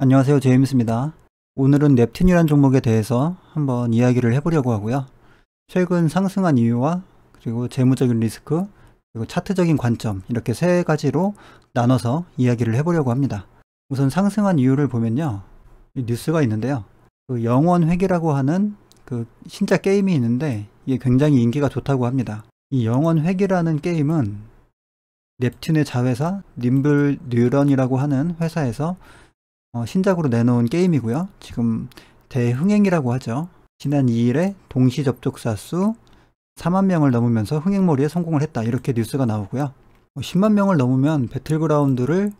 안녕하세요, 제임스입니다. 오늘은 넵튠이라는 종목에 대해서 한번 이야기를 해보려고 하고요. 최근 상승한 이유와 그리고 재무적인 리스크, 그리고 차트적인 관점, 이렇게 세 가지로 나눠서 이야기를 해보려고 합니다. 우선 상승한 이유를 보면요, 이 뉴스가 있는데요. 그 영원회귀라고 하는 그 신작 게임이 있는데 이게 굉장히 인기가 좋다고 합니다. 이 영원회귀라는 게임은 넵튠의 자회사 님블 뉴런이라고 하는 회사에서 신작으로 내놓은 게임이고요. 지금 대흥행이라고 하죠. 지난 2일에 동시 접속자 수 4만 명을 넘으면서 흥행몰이에 성공을 했다. 이렇게 뉴스가 나오고요. 10만 명을 넘으면 배틀그라운드를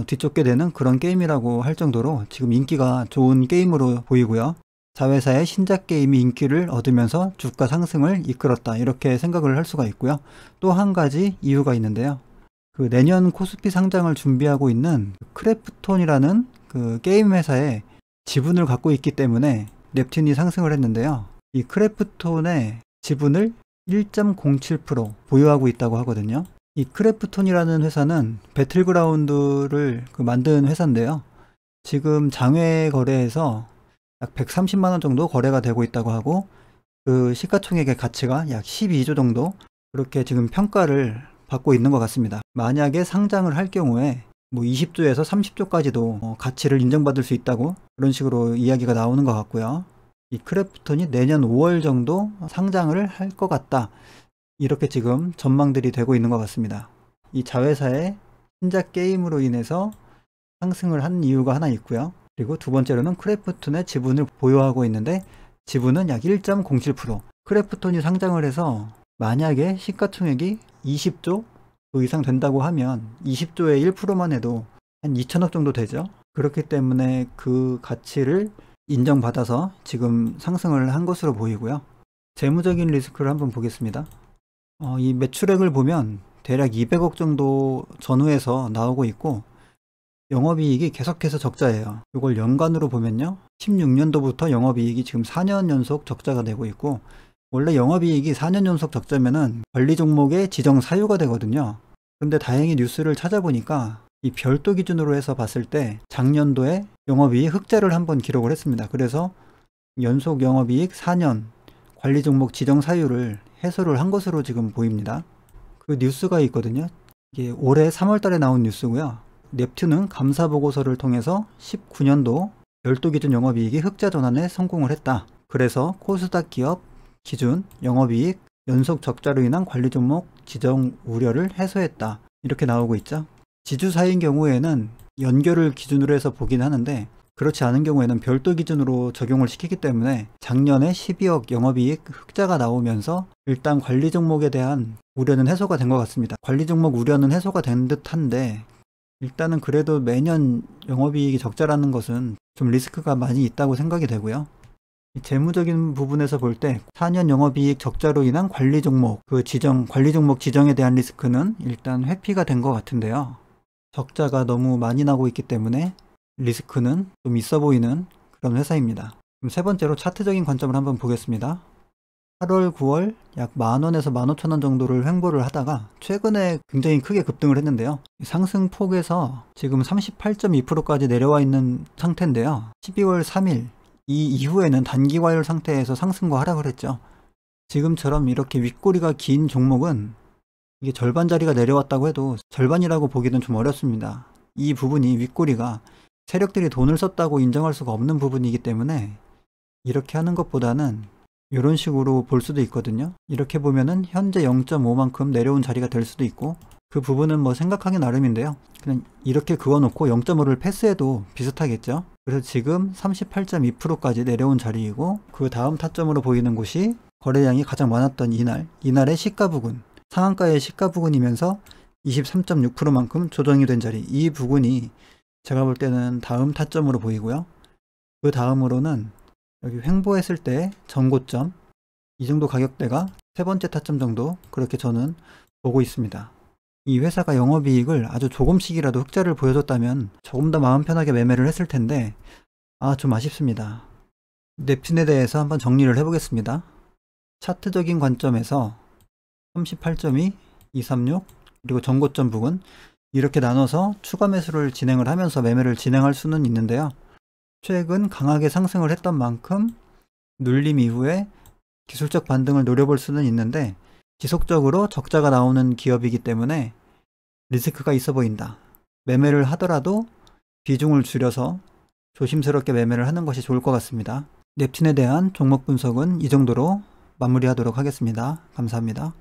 뒤쫓게 되는 그런 게임이라고 할 정도로 지금 인기가 좋은 게임으로 보이고요. 자회사의 신작 게임이 인기를 얻으면서 주가 상승을 이끌었다. 이렇게 생각을 할 수가 있고요. 또 한 가지 이유가 있는데요. 그 내년 코스피 상장을 준비하고 있는 크래프톤이라는 그 게임 회사의 지분을 갖고 있기 때문에 넵튠이 상승을 했는데요. 이 크래프톤의 지분을 1.07% 보유하고 있다고 하거든요. 이 크래프톤이라는 회사는 배틀그라운드를 만든 회사인데요. 지금 장외 거래에서 약 130만 원 정도 거래가 되고 있다고 하고, 그 시가총액의 가치가 약 12조 정도, 그렇게 지금 평가를 받고 있는 것 같습니다. 만약에 상장을 할 경우에 20조에서 30조까지도 가치를 인정받을 수 있다고, 그런 식으로 이야기가 나오는 것 같고요. 이 크래프톤이 내년 5월 정도 상장을 할 것 같다, 이렇게 지금 전망들이 되고 있는 것 같습니다. 이 자회사의 신작 게임으로 인해서 상승을 한 이유가 하나 있고요. 그리고 두 번째로는 크래프톤의 지분을 보유하고 있는데 지분은 약 1.07%. 크래프톤이 상장을 해서 만약에 시가총액이 20조 그 이상 된다고 하면 20조의 1%만 해도 한 2천억 정도 되죠. 그렇기 때문에 그 가치를 인정받아서 지금 상승을 한 것으로 보이고요. 재무적인 리스크를 한번 보겠습니다. 이 매출액을 보면 대략 200억 정도 전후에서 나오고 있고, 영업이익이 계속해서 적자예요. 이걸 연간으로 보면요, 16년도부터 영업이익이 지금 4년 연속 적자가 되고 있고, 원래 영업이익이 4년 연속 적자면은 관리 종목의 지정 사유가 되거든요. 근데 다행히 뉴스를 찾아보니까 이 별도 기준으로 해서 봤을 때 작년도에 영업이익 흑자를 한번 기록을 했습니다. 그래서 연속 영업이익 4년 관리 종목 지정 사유를 해소를 한 것으로 지금 보입니다. 그 뉴스가 있거든요. 이게 올해 3월 달에 나온 뉴스고요. 넵튠은 감사 보고서를 통해서 19년도 별도 기준 영업이익이 흑자 전환에 성공을 했다. 그래서 코스닥 기업 기준 영업이익 연속 적자로 인한 관리 종목 지정 우려를 해소했다. 이렇게 나오고 있죠. 지주사인 경우에는 연결을 기준으로 해서 보긴 하는데, 그렇지 않은 경우에는 별도 기준으로 적용을 시키기 때문에 작년에 12억 영업이익 흑자가 나오면서 일단 관리 종목에 대한 우려는 해소가 된 것 같습니다. 관리 종목 우려는 해소가 된 듯한데, 일단은 그래도 매년 영업이익이 적자라는 것은 좀 리스크가 많이 있다고 생각이 되고요. 재무적인 부분에서 볼 때 4년 영업이익 적자로 인한 관리 종목 관리 종목 지정에 대한 리스크는 일단 회피가 된 것 같은데요. 적자가 너무 많이 나고 있기 때문에 리스크는 좀 있어 보이는 그런 회사입니다. 그럼 세 번째로 차트적인 관점을 한번 보겠습니다. 8월, 9월 약 10,000원에서 15,000원 정도를 횡보를 하다가 최근에 굉장히 크게 급등을 했는데요. 상승폭에서 지금 38.2%까지 내려와 있는 상태인데요. 12월 3일 이 이후에는 단기 과열 상태에서 상승과 하락을 했죠. 지금처럼 이렇게 윗꼬리가 긴 종목은 이게 절반 자리가 내려왔다고 해도 절반이라고 보기는 좀 어렵습니다. 이 부분이 윗꼬리가 세력들이 돈을 썼다고 인정할 수가 없는 부분이기 때문에 이렇게 하는 것보다는 이런 식으로 볼 수도 있거든요. 이렇게 보면은 현재 0.5만큼 내려온 자리가 될 수도 있고, 그 부분은 생각하기 나름인데요. 그냥 이렇게 그어놓고 0.5를 패스해도 비슷하겠죠. 그래서 지금 38.2%까지 내려온 자리이고, 그 다음 타점으로 보이는 곳이 거래량이 가장 많았던 이날의 시가 부근, 상한가의 시가 부근이면서 23.6%만큼 조정이 된 자리, 이 부분이 제가 볼 때는 다음 타점으로 보이고요. 그 다음으로는 여기 횡보했을 때 전고점, 이 정도 가격대가 세 번째 타점 정도, 그렇게 저는 보고 있습니다. 이 회사가 영업이익을 아주 조금씩이라도 흑자를 보여줬다면 조금 더 마음 편하게 매매를 했을 텐데, 좀 아쉽습니다. 넵튠에 대해서 한번 정리를 해보겠습니다. 차트적인 관점에서 38.2, 236, 그리고 전고점 부근, 이렇게 나눠서 추가 매수를 진행을 하면서 매매를 진행할 수는 있는데요. 최근 강하게 상승을 했던 만큼 눌림 이후에 기술적 반등을 노려볼 수는 있는데 지속적으로 적자가 나오는 기업이기 때문에 리스크가 있어 보인다. 매매를 하더라도 비중을 줄여서 조심스럽게 매매를 하는 것이 좋을 것 같습니다. 넵튠에 대한 종목 분석은 이 정도로 마무리하도록 하겠습니다. 감사합니다.